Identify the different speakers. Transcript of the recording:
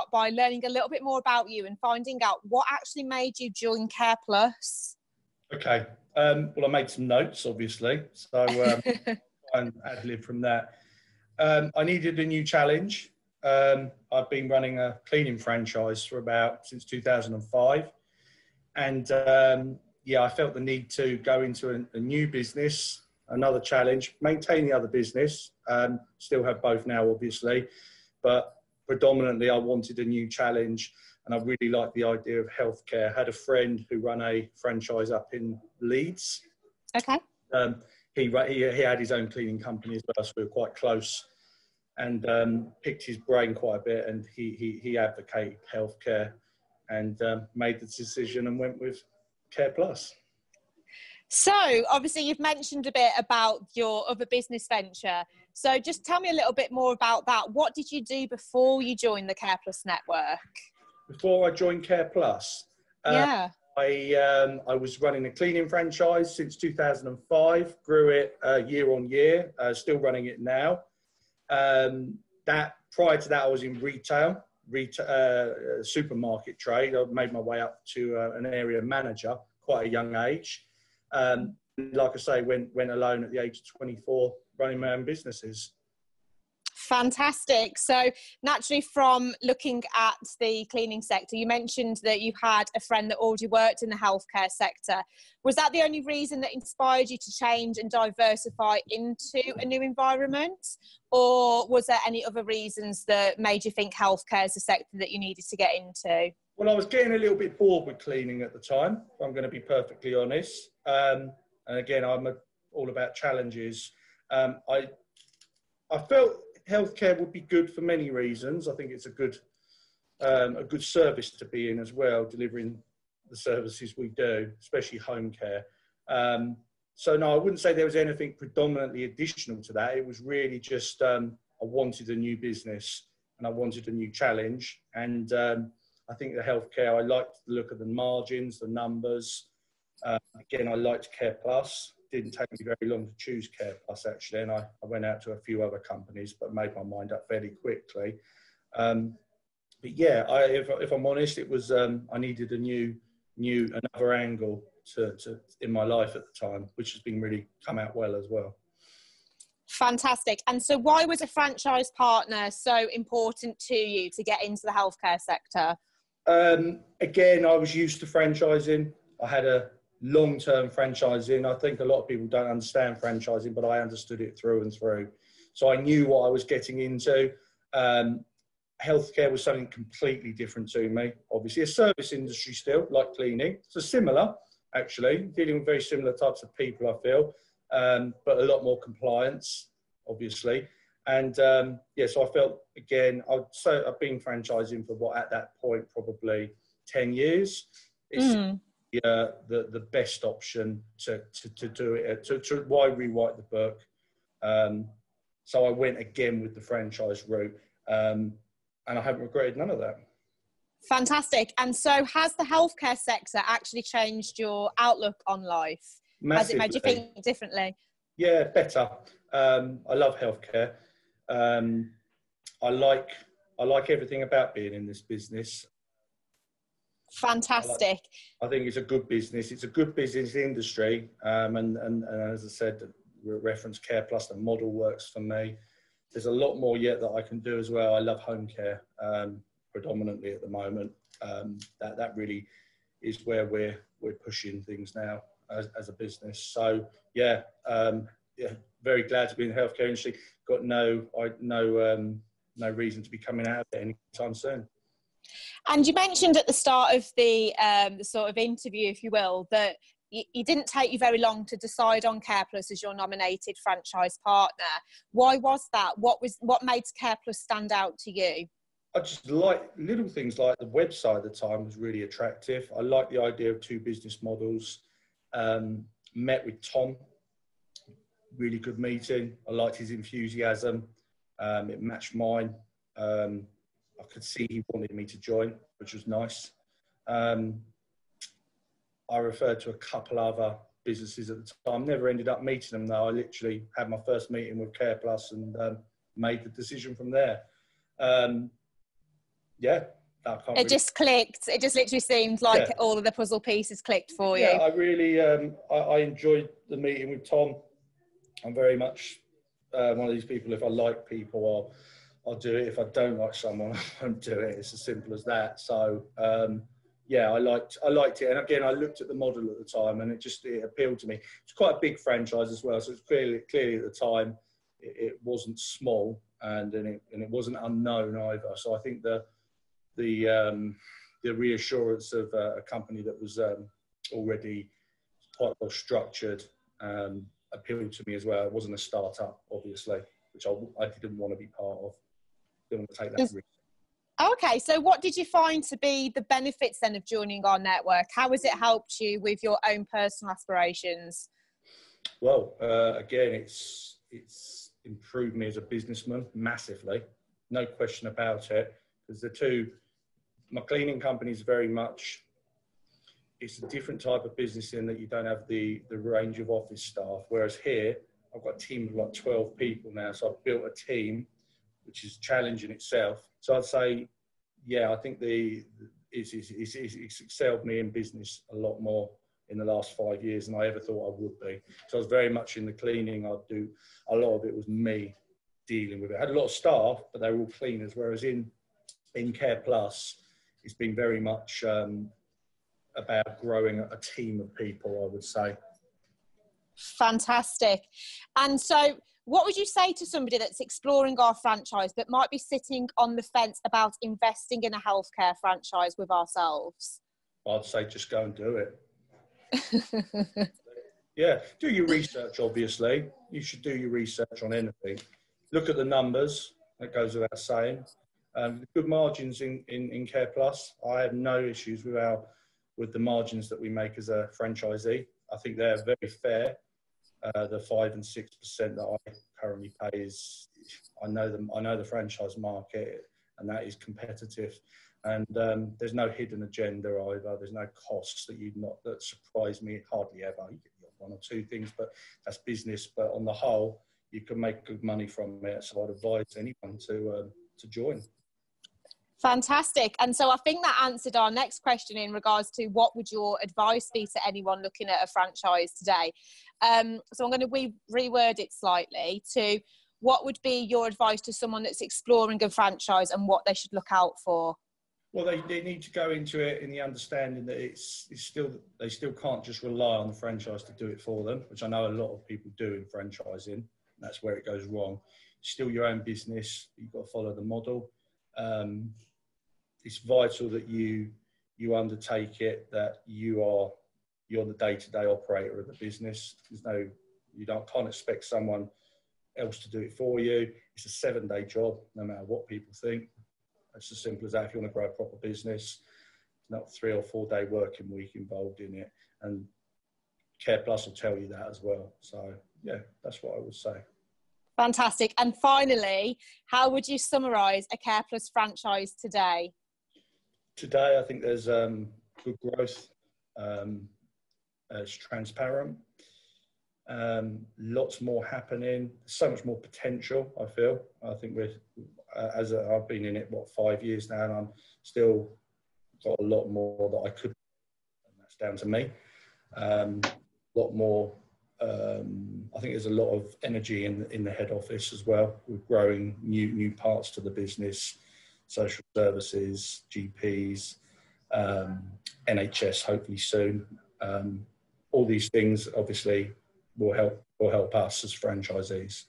Speaker 1: By learning a little bit more about you and finding out what actually made you join Kare Plus.
Speaker 2: Okay, well, I made some notes, obviously, so and ad-lib from that. I needed a new challenge. I've been running a cleaning franchise since 2005, and yeah, I felt the need to go into a new business, another challenge, maintain the other business, still have both now, obviously, but predominantly I wanted a new challenge, and I really liked the idea of healthcare. I had a friend who ran a franchise up in Leeds.
Speaker 1: Okay.
Speaker 2: He had his own cleaning company as well, so we were quite close, and picked his brain quite a bit, and he advocated healthcare, and made the decision and went with Kare Plus.
Speaker 1: So obviously you've mentioned a bit about your other business venture. So just tell me a little bit more about that. What did you do before you joined the Kare Plus network?
Speaker 2: Before I joined Kare Plus,
Speaker 1: yeah,
Speaker 2: I was running a cleaning franchise since 2005, grew it year on year, still running it now. Prior to that, I was in retail, supermarket trade. I made my way up to an area manager quite a young age. Like I say, went alone at the age of 24, running my own businesses.
Speaker 1: Fantastic. So naturally, from looking at the cleaning sector, you mentioned that you had a friend that already worked in the healthcare sector. Was that the only reason that inspired you to change and diversify into a new environment? Or was there any other reasons that made you think healthcare is a sector that you needed to get into?
Speaker 2: Well, I was getting a little bit bored with cleaning at the time, if I'm going to be perfectly honest. And again, I'm all about challenges. I felt healthcare would be good for many reasons. I think it's a good service to be in as well, delivering the services we do, especially home care. So no, I wouldn't say there was anything predominantly additional to that. It was really just I wanted a new business and I wanted a new challenge. And I think the healthcare, I liked the look of the margins, the numbers. Again, I liked Kare Plus. Didn't take me very long to choose Kare Plus, actually, and I went out to a few other companies, but made my mind up fairly quickly. But yeah, if I'm honest, it was I needed another angle to in my life at the time, which has been really come out well as well.
Speaker 1: Fantastic. And so why was a franchise partner so important to you to get into the healthcare sector?
Speaker 2: Again, I was used to franchising. I had a long-term franchising. I think a lot of people don't understand franchising, but I understood it through and through. So I knew what I was getting into. Healthcare was something completely different to me. Obviously, a service industry still, like cleaning. So similar, actually, dealing with very similar types of people, I feel, but a lot more compliance, obviously. And yeah, so I felt, again, I've been franchising for what, at that point, probably 10 years. It's the best option to do it, why rewrite the book. So I went again with the franchise route, and I haven't regretted none of that.
Speaker 1: Fantastic. And so has the healthcare sector actually changed your outlook on life?
Speaker 2: Massively.
Speaker 1: Has it made you think differently?
Speaker 2: Yeah, better. I love healthcare. I like everything about being in this business.
Speaker 1: Fantastic.
Speaker 2: I think it's a good business. It's a good business industry. And as I said, reference Kare Plus, the model works for me. There's a lot more yet that I can do as well. I love home care predominantly at the moment. That really is where we're pushing things now as a business. So yeah, very glad to be in the healthcare industry. Got no reason to be coming out of it anytime soon.
Speaker 1: And you mentioned at the start of the sort of interview, if you will, that it didn't take you very long to decide on Kare Plus as your nominated franchise partner. Why was that? What made Kare Plus stand out to you?
Speaker 2: I just like little things like the website at the time was really attractive. I like the idea of two business models. Met with Tom, really good meeting. I liked his enthusiasm. It matched mine. I could see he wanted me to join, which was nice. I referred to a couple other businesses at the time. Never ended up meeting them though. I literally had my first meeting with Kare Plus and made the decision from there. Yeah,
Speaker 1: it just clicked. It just literally seemed like all of the puzzle pieces clicked for you.
Speaker 2: Yeah, I really, I enjoyed the meeting with Tom. I'm very much one of these people, if I like people, I'll do it. If I don't like someone, I won't do it. It's as simple as that. So, yeah, I liked it. And again, I looked at the model at the time and it appealed to me. It's quite a big franchise as well. So it's clearly at the time, it wasn't small and it wasn't unknown either. So I think the reassurance of a company that was already quite well structured appealed to me as well. It wasn't a startup, obviously, which I didn't want to be part of. Didn't want to take that risk.
Speaker 1: Okay, so what did you find to be the benefits then of joining our network? How has it helped you with your own personal aspirations?
Speaker 2: Well, again, it's improved me as a businessman massively, no question about it. Because my cleaning company is very much, it's a different type of business in that you don't have the range of office staff. Whereas here, I've got a team of like 12 people now. So I've built a team, which is challenging itself. So I'd say, yeah, I think it's excelled me in business a lot more in the last 5 years than I ever thought I would be. So I was very much in the cleaning. I'd do a lot of it was me dealing with it. I had a lot of staff, but they were all cleaners. Whereas in Kare Plus, it's been very much about growing a team of people, I would say.
Speaker 1: Fantastic. And so what would you say to somebody that's exploring our franchise but might be sitting on the fence about investing in a healthcare franchise with ourselves?
Speaker 2: I'd say just go and do it. Yeah, do your research, obviously. You should do your research on anything. Look at the numbers, that goes without saying. Good margins in Kare Plus. I have no issues with the margins that we make as a franchisee. I think they're very fair. The 5 and 6% that I currently pay is, I know the franchise market, and that is competitive. And there's no hidden agenda either. There's no costs that surprise me hardly ever. You get one or two things, but that's business. But on the whole, you can make good money from it. So I'd advise anyone to join.
Speaker 1: Fantastic. And so I think that answered our next question in regards to what would your advice be to anyone looking at a franchise today. So I'm going to reword it slightly to what would be your advice to someone that's exploring a franchise and what they should look out for?
Speaker 2: Well, they need to go into it in the understanding that they still can't just rely on the franchise to do it for them, which I know a lot of people do in franchising. That's where it goes wrong. It's still your own business. You've got to follow the model. It's vital that you undertake it, that you're the day-to-day operator of the business. Can't expect someone else to do it for you. It's a 7-day job, no matter what people think. It's as simple as that. If you want to grow a proper business, it's not a 3 or 4 day working week involved in it. And Kare Plus will tell you that as well. So yeah, that's what I would say.
Speaker 1: Fantastic. And finally, how would you summarise a Kare Plus franchise today?
Speaker 2: Today, I think there's good growth. It's transparent. Lots more happening. So much more potential, I feel. I think I've been in it, 5 years now, and I'm still got a lot more that I could, and that's down to me. A lot more. I think there's a lot of energy in the head office as well. We're growing new parts to the business, social services, GPs, NHS hopefully soon. All these things obviously will help us as franchisees.